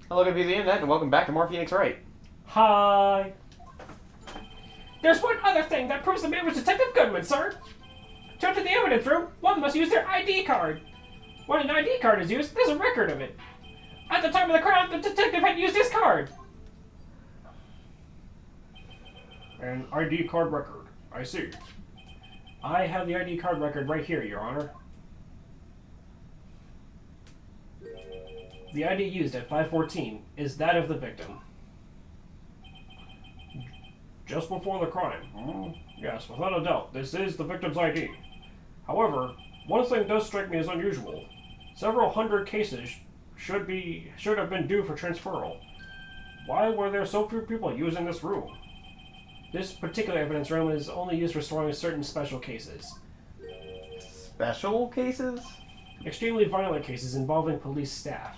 Hello, good people of the internet, and welcome back to more Phoenix Wright. Hi. There's one other thing that proves the man was Detective Goodman, sir. To enter the evidence room, one must use their ID card. When an ID card is used, there's a record of it. At the time of the crime, the detective had used his card. An ID card record. I see. I have the ID card record right here, Your Honor. The ID used at 5:14 is that of the victim. Just before the crime. Yes, without a doubt, this is the victim's ID. However, one thing does strike me as unusual. Several hundred cases should have been due for transferal. Why were there so few people using this room? This particular evidence room is only used for storing certain special cases. Special cases? Extremely violent cases involving police staff.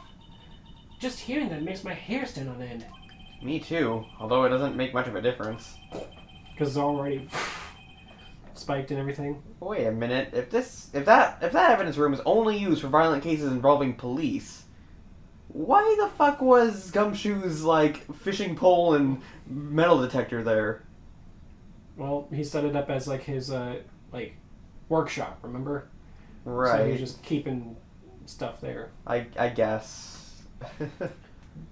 Just hearing that makes my hair stand on end. Me too, although it doesn't make much of a difference. Because it's already spiked and everything. Wait a minute, if that evidence room is only used for violent cases involving police, why the fuck was Gumshoe's, fishing pole and metal detector there? Well, he set it up as, his, workshop, remember? Right. So he was just keeping stuff there. I guess.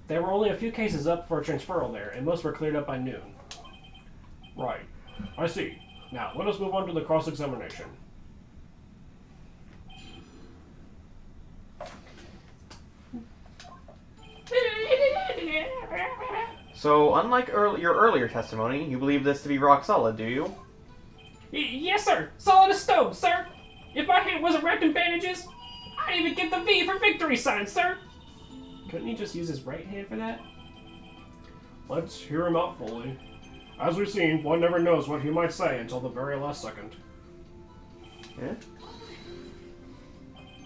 There were only a few cases up for transferal there, and most were cleared up by noon. Right. I see. Now, let us move on to the cross-examination. So, unlike your earlier testimony, you believe this to be rock solid, do you? Yes, sir. Solid as stone, sir. If my hand wasn't wrapped in bandages, I'd even get the V for victory sign, sir. Couldn't he just use his right hand for that? Let's hear him out fully. As we've seen, one never knows what he might say until the very last second. Yeah?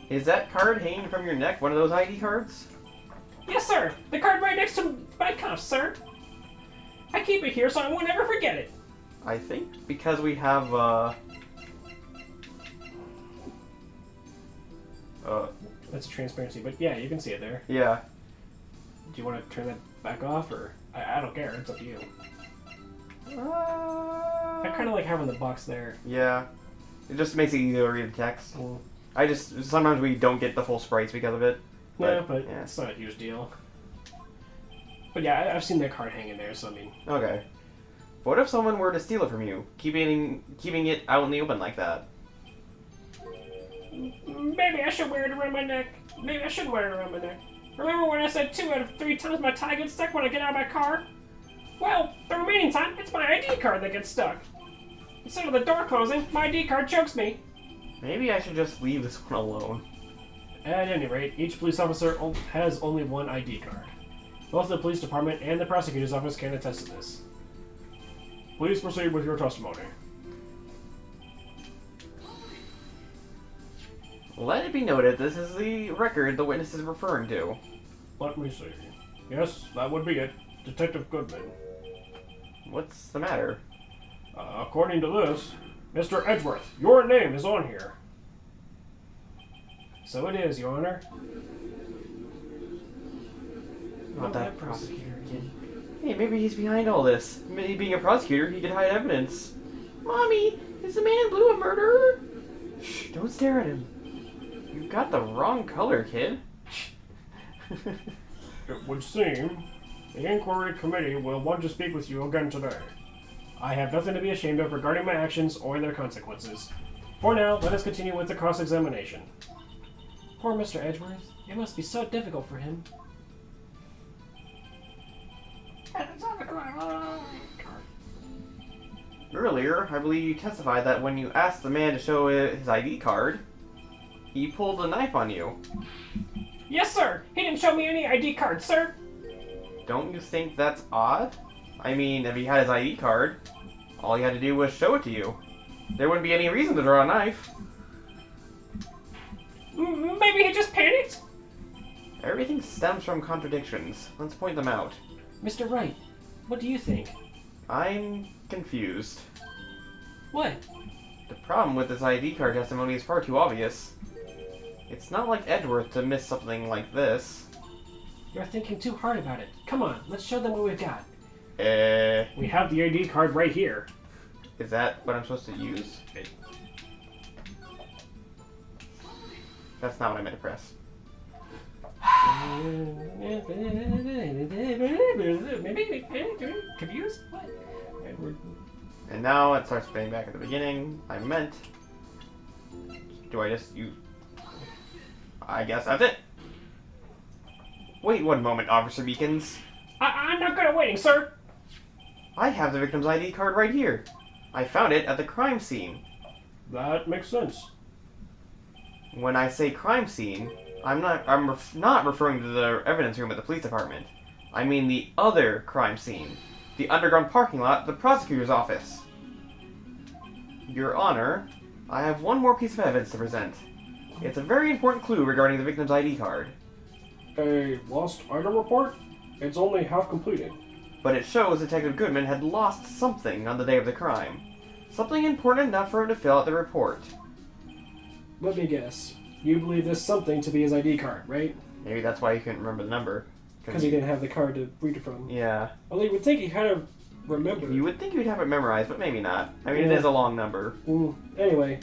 Is that card hanging from your neck one of those ID cards? Yes, sir. The card right next to my cuffs, sir. I keep it here so I won't ever forget it. I think because we have, That's transparency, but yeah, you can see it there. yeah. Do you want to turn that back off, or... I don't care, it's up to you. I kind of like having the box there. Yeah. It just makes it easier to read the text. Mm. Sometimes we don't get the full sprites because of it. But it's not a huge deal. But yeah, I've seen that card hanging there, so I mean... Okay. What if someone were to steal it from you, keeping it out in the open like that? Maybe I should wear it around my neck. Maybe I should wear it around my neck. Remember when I said 2 out of 3 times my tie gets stuck when I get out of my car? Well, the remaining time, it's my ID card that gets stuck. Instead of the door closing, my ID card chokes me. Maybe I should just leave this one alone. At any rate, each police officer has only one ID card. Both the police department and the prosecutor's office can attest to this. Please proceed with your testimony. Let it be noted, this is the record the witness is referring to. Let me see. Yes, that would be it. Detective Goodman. What's the matter? According to this, Mr. Edgeworth, your name is on here. So it is, Your Honor. Not that prosecutor again. Hey, maybe he's behind all this. Maybe being a prosecutor, he could hide evidence. Mommy, is the man in blue a murderer? Shh, don't stare at him. You've got the wrong color, kid. It would seem the inquiry committee will want to speak with you again today. I have nothing to be ashamed of regarding my actions or their consequences. For now, let us continue with the cross-examination. Poor Mr. Edgeworth. It must be so difficult for him. Earlier, I believe you testified that when you asked the man to show his ID card, he pulled a knife on you. Yes, sir! He didn't show me any ID card, sir! Don't you think that's odd? I mean, if he had his ID card, all he had to do was show it to you. There wouldn't be any reason to draw a knife. Maybe he just panicked? Everything stems from contradictions. Let's point them out. Mr. Wright, what do you think? I'm confused. What? The problem with this ID card testimony is far too obvious. It's not like Edgeworth to miss something like this. You're thinking too hard about it. Come on, let's show them what we've got. We have the ID card right here. Is that what I'm supposed to use? That's not what I meant to press. Confused? What? And now it starts playing back at the beginning. I meant... Do I just use... I guess that's it. Wait one moment, Officer Beacons. I'm not good at waiting, sir. I have the victim's ID card right here. I found it at the crime scene. That makes sense. When I say crime scene, I'm not referring to the evidence room at the police department. I mean the other crime scene. The underground parking lot at the prosecutor's office. Your Honor, I have one more piece of evidence to present. It's a very important clue regarding the victim's ID card. A lost item report? It's only half completed. But it shows Detective Goodman had lost something on the day of the crime. Something important enough for him to fill out the report. Let me guess. You believe this something to be his ID card, right? Maybe that's why he couldn't remember the number. Because he didn't have the card to read it from. Yeah. Well, you would think he had to remember. You would think he would have it memorized, but maybe not. I mean, It is a long number. Anyway.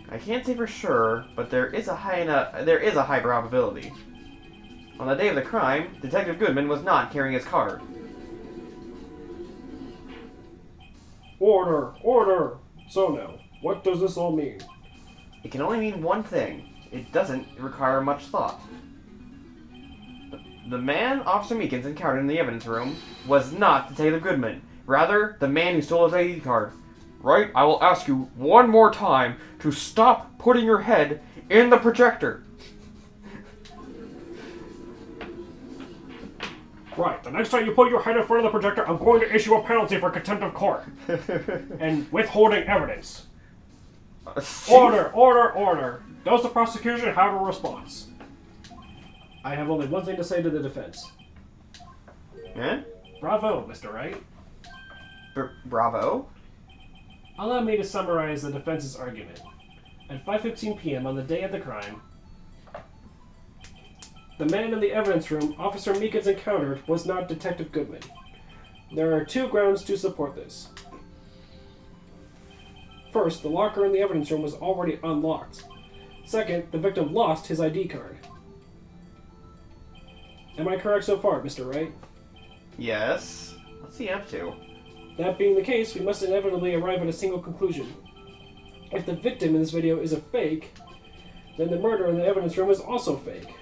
I can't say for sure, but there is a high probability. On the day of the crime, Detective Goodman was not carrying his card. Order! Order! So now, what does this all mean? It can only mean one thing. It doesn't require much thought. The man Officer Meekins encountered in the evidence room was not Detective Goodman. Rather, the man who stole his ID card. Wright, I will ask you one more time to stop putting your head in the projector. Right, the next time you put your head in front of the projector, I'm going to issue a penalty for contempt of court. And withholding evidence. Order, order, order. Does the prosecution have a response? I have only one thing to say to the defense. Eh? Bravo, Mr. Wright. Bravo? Allow me to summarize the defense's argument. At 5:15 p.m. on the day of the crime, the man in the evidence room Officer Meekins encountered was not Detective Goodman. There are two grounds to support this. First, the locker in the evidence room was already unlocked. Second, the victim lost his ID card. Am I correct so far, Mr. Wright? Yes. What's he up to? That being the case, we must inevitably arrive at a single conclusion. If the victim in this video is a fake, then the murder in the evidence room is also fake.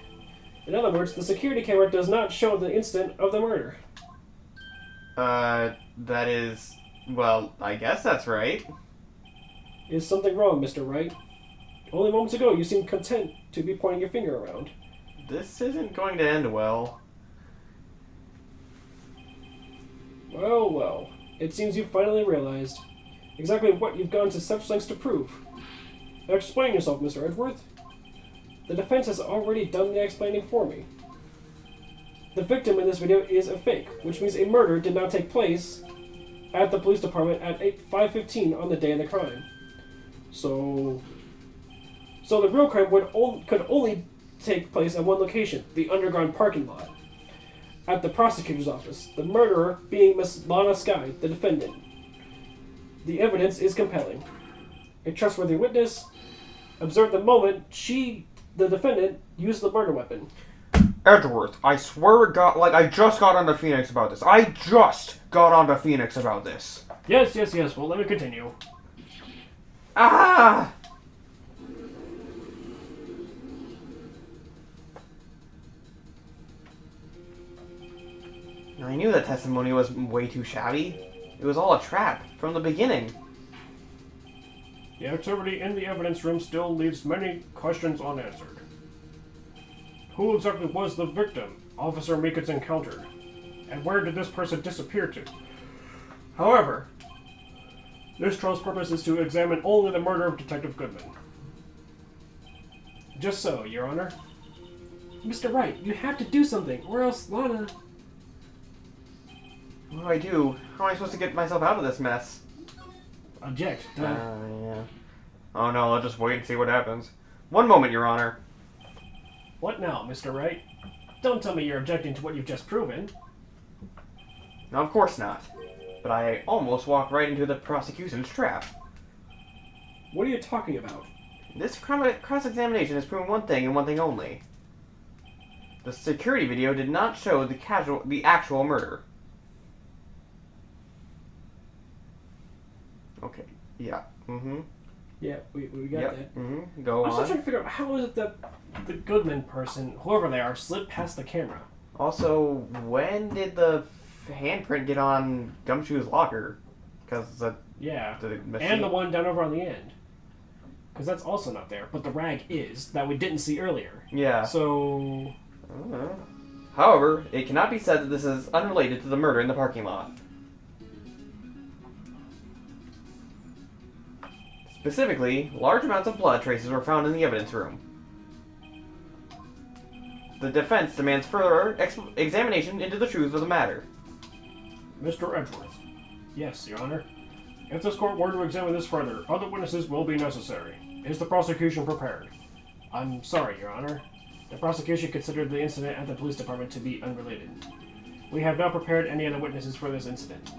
In other words, the security camera does not show the instant of the murder. That is... Well, I guess that's right. Is something wrong, Mr. Wright? Only moments ago you seemed content to be pointing your finger around. This isn't going to end well. Well, well. It seems you've finally realized exactly what you've gone to such lengths to prove. Now explain yourself, Mr. Edgeworth. The defense has already done the explaining for me. The victim in this video is a fake, which means a murder did not take place at the police department at 5:15 on the day of the crime. So the real crime could only take place at one location, the underground parking lot. At the prosecutor's office, the murderer being Miss Lana Skye, the defendant. The evidence is compelling. A trustworthy witness observed the moment the defendant, used the murder weapon. Edgeworth, I swear to God, I just got onto Phoenix about this. Yes. Well, let me continue. Ah! I knew that testimony was way too shabby. It was all a trap from the beginning. The activity in the evidence room still leaves many questions unanswered. Who exactly was the victim Officer Meekins encountered? And where did this person disappear to? However, this trial's purpose is to examine only the murder of Detective Goodman. Just so, Your Honor. Mr. Wright, you have to do something, or else Lana... What do I do? How am I supposed to get myself out of this mess? Object. Yeah. Oh no, I'll just wait and see what happens. One moment, Your Honor. What now, Mr. Wright? don't tell me you're objecting to what you've just proven. No, of course not. But I almost walked right into the prosecution's trap. What are you talking about? This cross-examination has proven one thing and one thing only. The security video did not show the actual murder. Okay. Yeah. Mm-hmm. Yeah, we got that. Mm-hmm. Go I'm on. still trying to figure out how is it that the Goodman person, whoever they are, slipped past the camera. Also, when did the handprint get on Gumshoe's locker? Because the machine... And the one down over on the end. Because that's also not there, but the rag is, that we didn't see earlier. Yeah. So... However, it cannot be said that this is unrelated to the murder in the parking lot. Specifically, large amounts of blood traces were found in the evidence room. The defense demands further examination into the truth of the matter. Mr. Edgeworth. Yes, Your Honor. If this court were to examine this further, other witnesses will be necessary. Is the prosecution prepared? I'm sorry, Your Honor. The prosecution considered the incident at the police department to be unrelated. We have not prepared any other witnesses for this incident.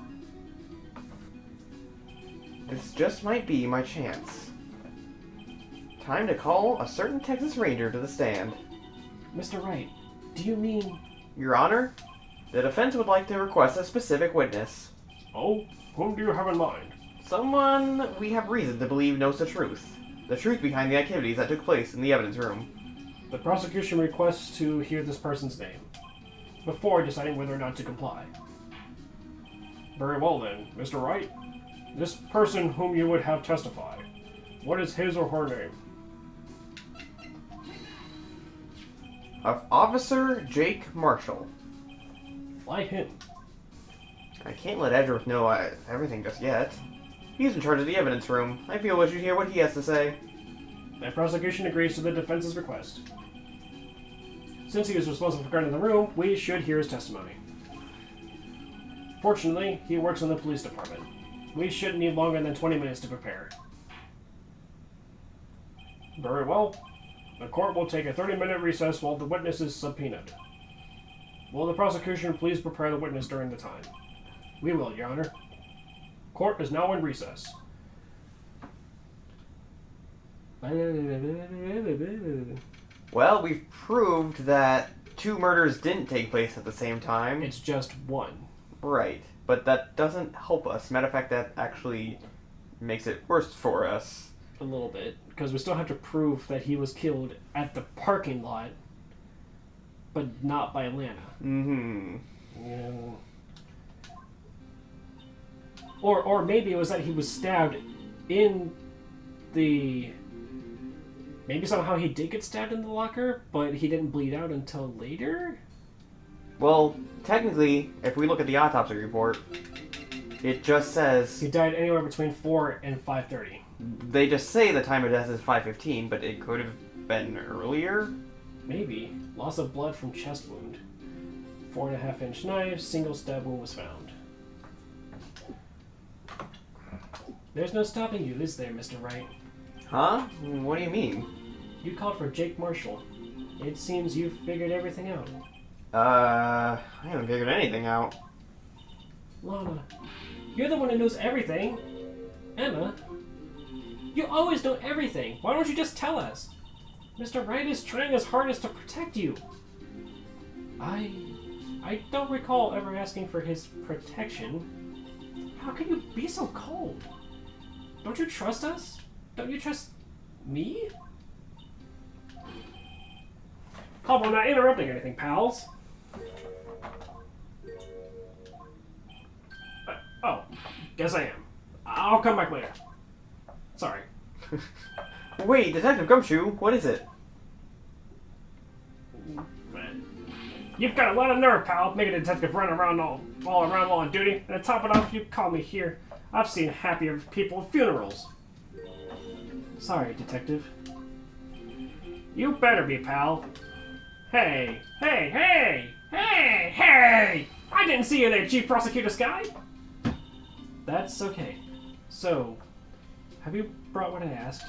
This just might be my chance. Time to call a certain Texas Ranger to the stand. Mr. Wright, do you mean... Your Honor, the defense would like to request a specific witness. Oh? Whom do you have in mind? Someone we have reason to believe knows the truth. The truth behind the activities that took place in the evidence room. The prosecution requests to hear this person's name, before deciding whether or not to comply. Very well then, Mr. Wright. This person whom you would have testify, what is his or her name? Officer Jake Marshall. Why him? I can't let Edgeworth know everything just yet. He's in charge of the evidence room. I feel we should hear what he has to say. The prosecution agrees to the defense's request. Since he is responsible for guarding the room, we should hear his testimony. Fortunately, he works in the police department. We shouldn't need longer than 20 minutes to prepare. Very well. The court will take a 30-minute recess while the witness is subpoenaed. Will the prosecution please prepare the witness during the time? We will, Your Honor. Court is now in recess. Well, we've proved that 2 murders didn't take place at the same time. It's just one. Right, but that doesn't help us. Matter of fact, that actually makes it worse for us. A little bit, because we still have to prove that he was killed at the parking lot, but not by Lana. Mm-hmm. Yeah. Or maybe it was that he was stabbed in the... Maybe somehow he did get stabbed in the locker, but he didn't bleed out until later? Well, technically, if we look at the autopsy report, it just says... He died anywhere between 4 and 5:30. They just say the time of death is 5:15, but it could have been earlier? Maybe. Loss of blood from chest wound. 4.5-inch knife, single stab wound was found. There's no stopping you, is there, Mr. Wright? Huh? What do you mean? You called for Jake Marshall. It seems you've figured everything out. I haven't figured anything out. Lana, you're the one who knows everything. Emma, you always know everything. Why don't you just tell us? Mr. Wright is trying his hardest to protect you. I don't recall ever asking for his protection. How can you be so cold? Don't you trust us? Don't you trust me? Hope I'm not interrupting anything, pals. Oh, guess I am. I'll come back later. Sorry. Wait, Detective Gumshoe, what is it? You've got a lot of nerve, pal, making a detective run around all around while on duty. And to top it off, you call me here. I've seen happier people at funerals. Sorry, Detective. You better be, pal. Hey! I didn't see you there, Chief Prosecutor Sky! That's okay. So, have you brought what I asked?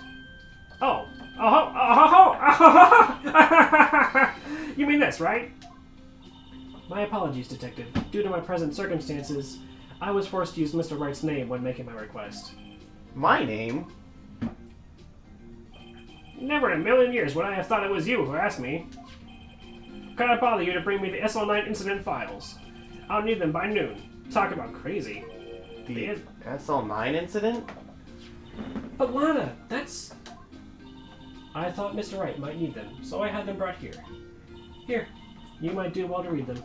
You mean this, right? My apologies, Detective. Due to my present circumstances, I was forced to use Mr. Wright's name when making my request. My name? Never in a million years would I have thought it was you who asked me. Could I bother you to bring me the SL9 incident files? I'll need them by noon. Talk about crazy. The SL9 incident? But Lana, that's... I thought Mr. Wright might need them, so I had them brought here. Here, you might do well to read them.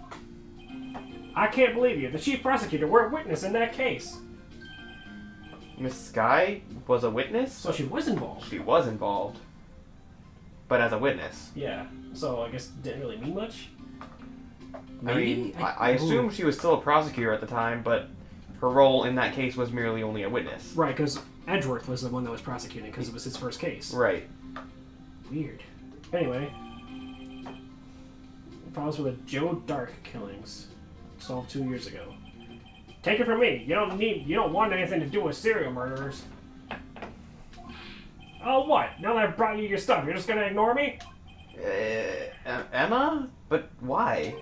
I can't believe you. The chief prosecutor were a witness in that case. Miss Sky was a witness? So she was involved. She was involved. But as a witness. Yeah, so I guess it didn't really mean much. I mean, I assume she was still a prosecutor at the time, but her role in that case was merely only a witness. Right, because Edgeworth was the one that was prosecuting, because it was his first case. Right. Weird. Anyway, files for the Joe Dark killings, solved 2 years ago. Take it from me. You don't want anything to do with serial murderers. Oh, what? Now that I've brought you your stuff, you're just gonna ignore me? Emma? But why?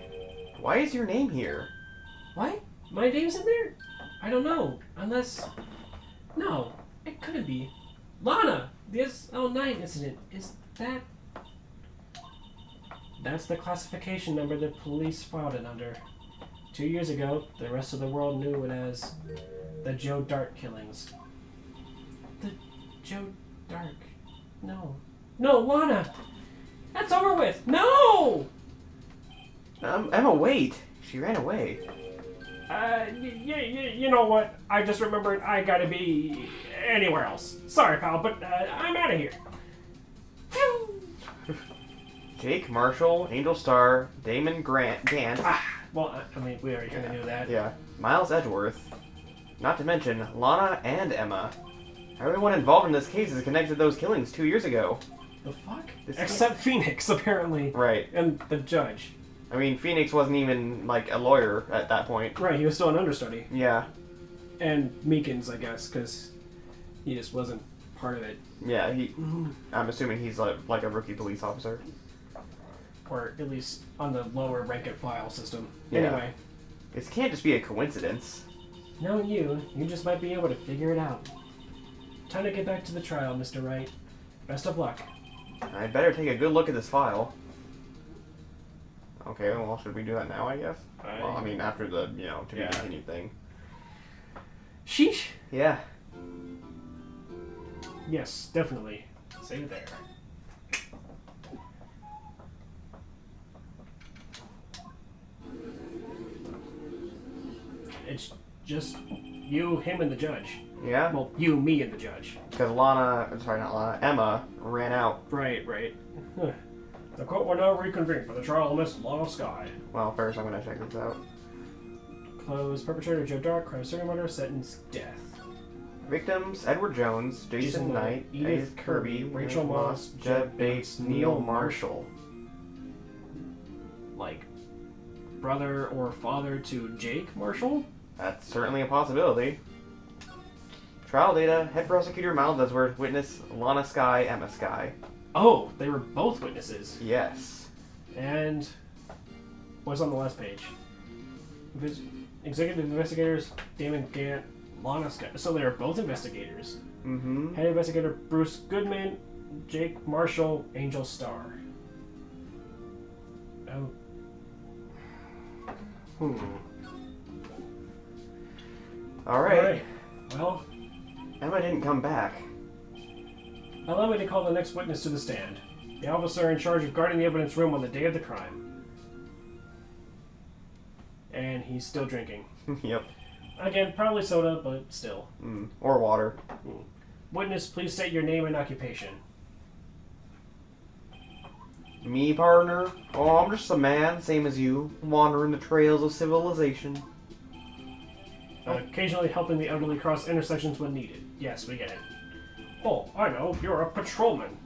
Why is your name here? What? My name's in there? I don't know. Unless... No, it couldn't be. Lana! The SL9 incident. Is that... That's the classification number the police filed it under. 2 years ago, the rest of the world knew it as the Joe Dark killings. The Joe Dark... No. No, Lana! That's over with! No! Emma, wait! She ran away. You know what? I just remembered I gotta be anywhere else. Sorry, pal, but I'm out of here. Jake Marshall, Angel Star, Damon Gant. Well, I mean, we already kind of knew that. Yeah. Miles Edgeworth. Not to mention Lana and Emma. Everyone involved in this case is connected to those killings 2 years ago. The fuck? Except Phoenix, apparently. Right. And the judge. I mean, Phoenix wasn't even, like, a lawyer at that point. Right, he was still an understudy. Yeah. And Meekins, I guess, because he just wasn't part of it. Yeah, I'm assuming he's, like a rookie police officer. Or at least on the lower rank-and-file system. Yeah. Anyway. This can't just be a coincidence. Knowing you just might be able to figure it out. Time to get back to the trial, Mr. Wright. Best of luck. I'd better take a good look at this file. Okay, well, should we do that now, I guess? Well, I mean, after the, to be continued thing. Sheesh. Yeah. Yes, definitely. Save it there. It's just you, him, and the judge. Yeah? Well, you, me, and the judge. Because Emma ran out. Right. Huh. The court will now reconvene for the trial of Miss Lana Sky. Well, first I'm going to check this out. Close. Perpetrator Joe Dark, crime serial murder, sentence, death. Victims: Edward Jones, Jason Knight, Edith Kirby, Rachel Moss, Jeb Bates, Neil Marshall. Like, brother or father to Jake Marshall? That's certainly a possibility. Trial data: head prosecutor Miles Edgeworth, witness Lana Sky, Emma Sky. Oh, they were both witnesses. Yes. And what's on the last page? Executive investigators Damon Gant, Lana Sky. So they are both investigators. Mm-hmm. Head investigator Bruce Goodman, Jake Marshall, Angel Star. Oh. All right. Well, Emma didn't come back. allow me to call the next witness to the stand. The officer in charge of guarding the evidence room on the day of the crime. And he's still drinking. Yep. Again, probably soda, but still. Or water. Witness, please state your name and occupation. Me, partner? Oh, I'm just a man, same as you, wandering the trails of civilization. Occasionally helping the elderly cross intersections when needed. Yes, we get it. Oh, I know, you're a patrolman.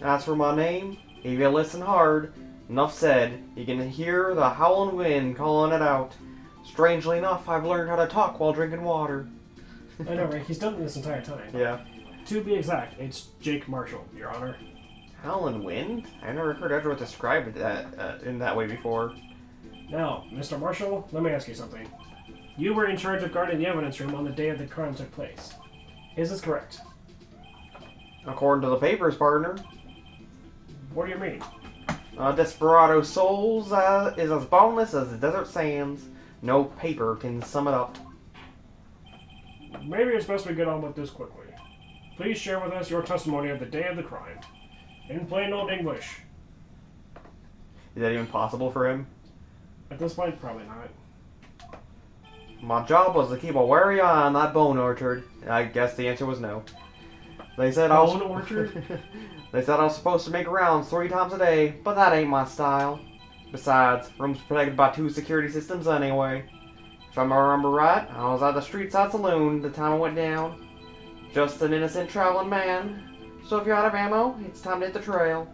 As for my name, if you listen hard, enough said, you can hear the howling wind calling it out. Strangely enough, I've learned how to talk while drinking water. I know, right? He's done it this entire time. Yeah. To be exact, it's Jake Marshall, Your Honor. Howlin' wind? I never heard Edward describe it in that way before. Now, Mr. Marshall, let me ask you something. You were in charge of guarding the evidence room on the day of the crime took place. Is this correct? According to the papers, partner. What do you mean? Desperado Souls is as boundless as the desert sands. No paper can sum it up. Maybe it's best we get on with this quickly. Please share with us your testimony of the day of the crime. In plain old English. Is that even possible for him? At this point, probably not. My job was to keep a wary eye on that bone orchard. I guess the answer was no. They said Bone orchard? They said I was supposed to make rounds 3 times a day, but that ain't my style. Besides, room's protected by 2 security systems anyway. If I remember right, I was at the street side saloon the time I went down. Just an innocent traveling man. So if you're out of ammo, it's time to hit the trail.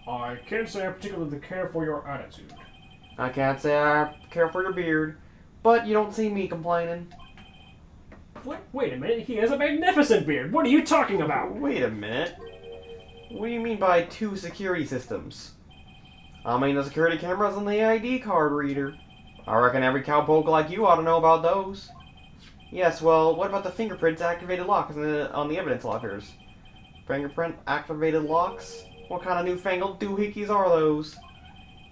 I can't say I particularly care for your attitude. I can't say I care for your beard, but you don't see me complaining. What? Wait a minute, he has a magnificent beard! What are you talking about? Wait a minute. What do you mean by 2 security systems? I mean the security cameras and the ID card reader. I reckon every cowpoke like you ought to know about those. Yes, well, what about the fingerprints activated locks on the evidence lockers? Fingerprint activated locks? What kind of newfangled doohickeys are those?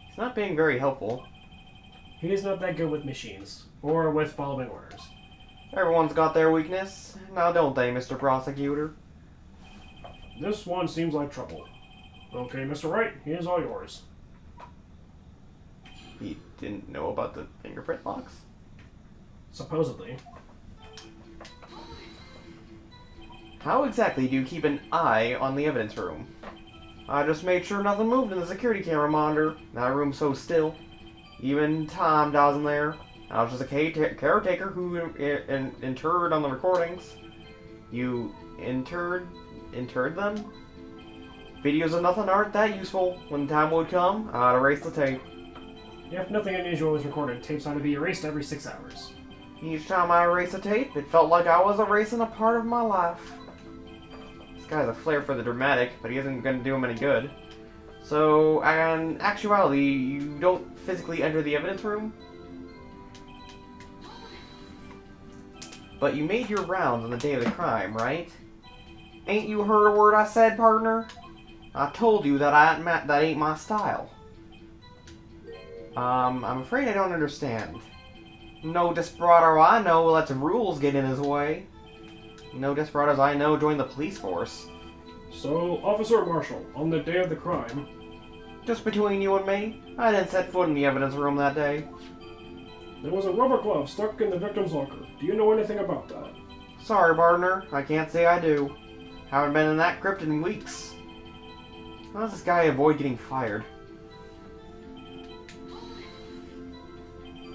He's not being very helpful. He is not that good with machines, or with following orders. Everyone's got their weakness, now don't they, Mr. Prosecutor? This one seems like trouble. Okay, Mr. Wright, he is all yours. He didn't know about the fingerprint locks? Supposedly. How exactly do you keep an eye on the evidence room? I just made sure nothing moved in the security camera monitor. That room's so still. Even time wasn't there. I was just a caretaker who interred on the recordings. You interred them? Videos of nothing aren't that useful. When the time would come, I'd erase the tape. If nothing unusual is recorded, tapes ought to be erased every 6 hours. Each time I erased a tape, it felt like I was erasing a part of my life. This guy has a flair for the dramatic, but he isn't going to do him any good. So, in actuality, you don't physically enter the evidence room? But you made your rounds on the day of the crime, right? Ain't you heard a word I said, partner? I told you that that ain't my style. I'm afraid I don't understand. No desperado I know lets rules get in his way. No desperados I know join the police force. So, Officer Marshall, on the day of the crime... Just between you and me, I didn't set foot in the evidence room that day. There was a rubber glove stuck in the victim's locker. Do you know anything about that? Sorry, partner. I can't say I do. Haven't been in that crypt in weeks. How does this guy avoid getting fired?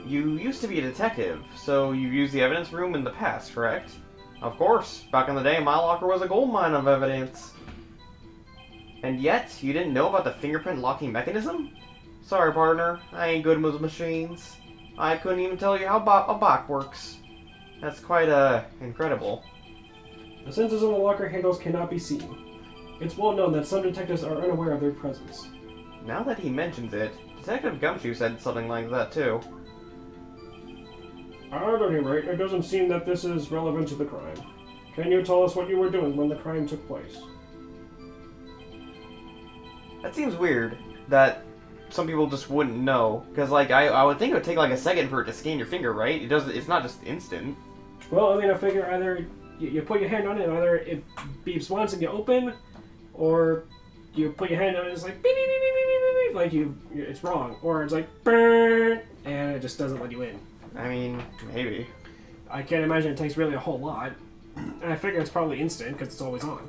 You used to be a detective, so you've used the evidence room in the past, correct? Of course. Back in the day, my locker was a goldmine of evidence. And yet, you didn't know about the fingerprint locking mechanism? Sorry, partner. I ain't good with machines. I couldn't even tell you how a bot works. That's quite, incredible. The sensors on the locker handles cannot be seen. It's well known that some detectives are unaware of their presence. Now that he mentions it, Detective Gumshoe said something like that, too. At any rate, it doesn't seem that this is relevant to the crime. Can you tell us what you were doing when the crime took place? That seems weird, that some people just wouldn't know. Because, like, I would think it would take, like, a second for it to scan your finger, right? It's not just instant. Well, I mean, I figure either you put your hand on it, either it beeps once and you open, or you put your hand on it and it's like beep, beep, beep, beep, beep, beep, like it's wrong. Or it's like burn, and it just doesn't let you in. I mean, maybe. I can't imagine it takes really a whole lot. And I figure it's probably instant, because it's always on.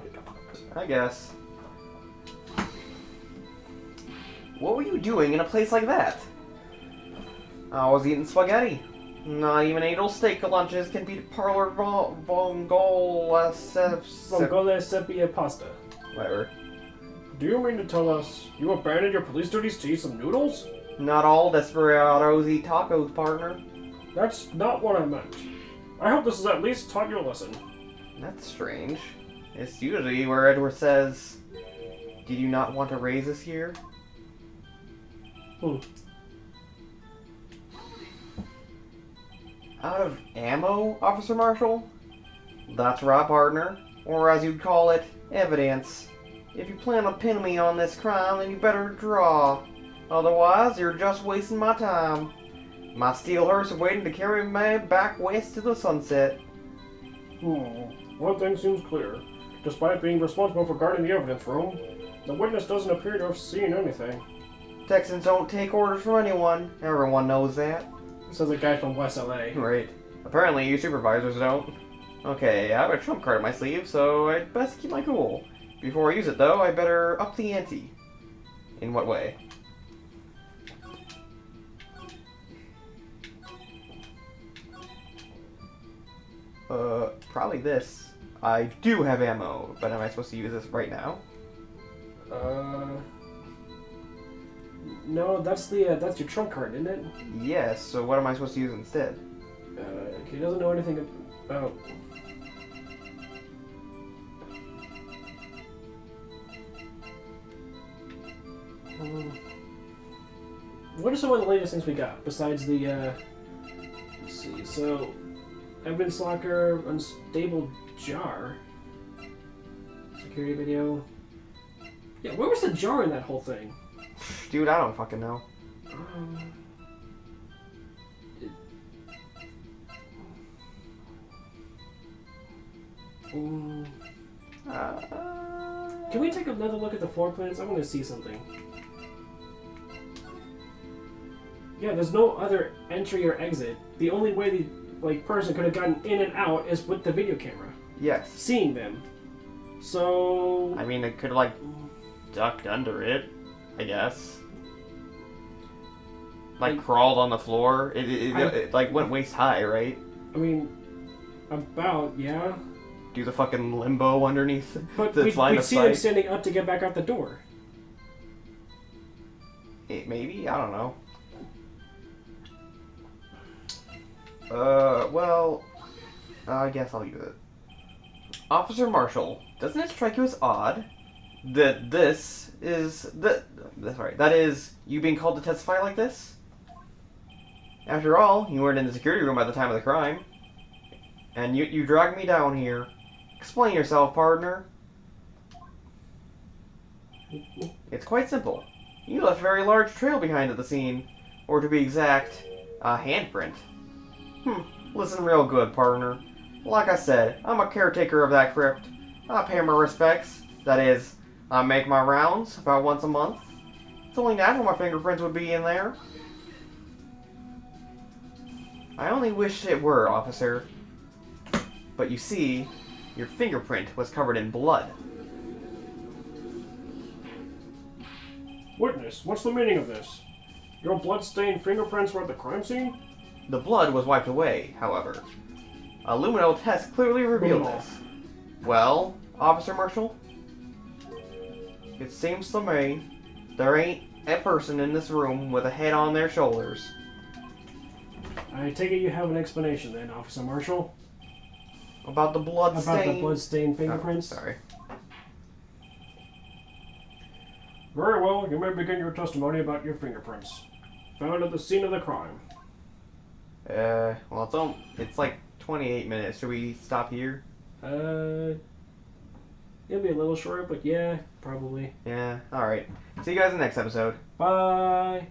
I guess. What were you doing in a place like that? I was eating spaghetti. Not even Adel steak lunches can beat parlor vongole sepia pasta. Whatever. Do you mean to tell us you abandoned your police duties to eat some noodles? Not all desperados eat tacos, partner. That's not what I meant. I hope this has at least taught you a lesson. That's strange. It's usually where Edward says, "Did you not want to raise this year?" Out of ammo, Officer Marshall? That's right, partner. Or as you'd call it, evidence. If you plan on pinning me on this crime, then you better draw. Otherwise, you're just wasting my time. My steel hearse is waiting to carry me back west to the sunset. One thing seems clear. Despite being responsible for guarding the evidence room, the witness doesn't appear to have seen anything. Texans don't take orders from anyone. Everyone knows that. Says a guy from West LA. Right. Apparently you supervisors don't. Okay, I have a trump card in my sleeve, so I'd best keep my cool. Before I use it, though, I better up the ante. In what way? Probably this. I do have ammo, but am I supposed to use this right now? No, that's your trump card, isn't it? Yes, so what am I supposed to use instead? He doesn't know anything about... What are some of the latest things we got, besides the, let's see, so... Evidence locker, unstable jar... Security video... Yeah, where was the jar in that whole thing? Dude, I don't fucking know. Can we take another look at the floor plans? I want to see something. Yeah, there's no other entry or exit. The only way the person could have gotten in and out is with the video camera. Yes. Seeing them. So... I mean, it could have, ducked under it, I guess. Crawled on the floor. It went waist high, right? I mean, about, yeah. Do the fucking limbo underneath but the line of sight. We'd see him standing up to get back out the door. Maybe? I don't know. Well, I guess I'll use it. Officer Marshall, doesn't it strike you as odd that that is you being called to testify like this? After all, you weren't in the security room at the time of the crime. And you dragged me down here. Explain yourself, partner. It's quite simple. You left a very large trail behind at the scene. Or to be exact, a handprint. Listen real good, partner. Like I said, I'm a caretaker of that crypt. I pay my respects. That is, I make my rounds about once a month. It's only natural my fingerprints would be in there. I only wish it were, officer. But you see, your fingerprint was covered in blood. Witness, what's the meaning of this? Your blood-stained fingerprints were at the crime scene? The blood was wiped away, however. A luminal test clearly revealed this. Well, Officer Marshall? It seems to me there ain't a person in this room with a head on their shoulders. I take it you have an explanation then, Officer Marshall? About the blood stain? About the blood-stained fingerprints? Oh, sorry. Very well, you may begin your testimony about your fingerprints. Found at the scene of the crime. Well, it's like 28 minutes. Should we stop here? It'll be a little short, but yeah, probably. Yeah, alright. See you guys in the next episode. Bye!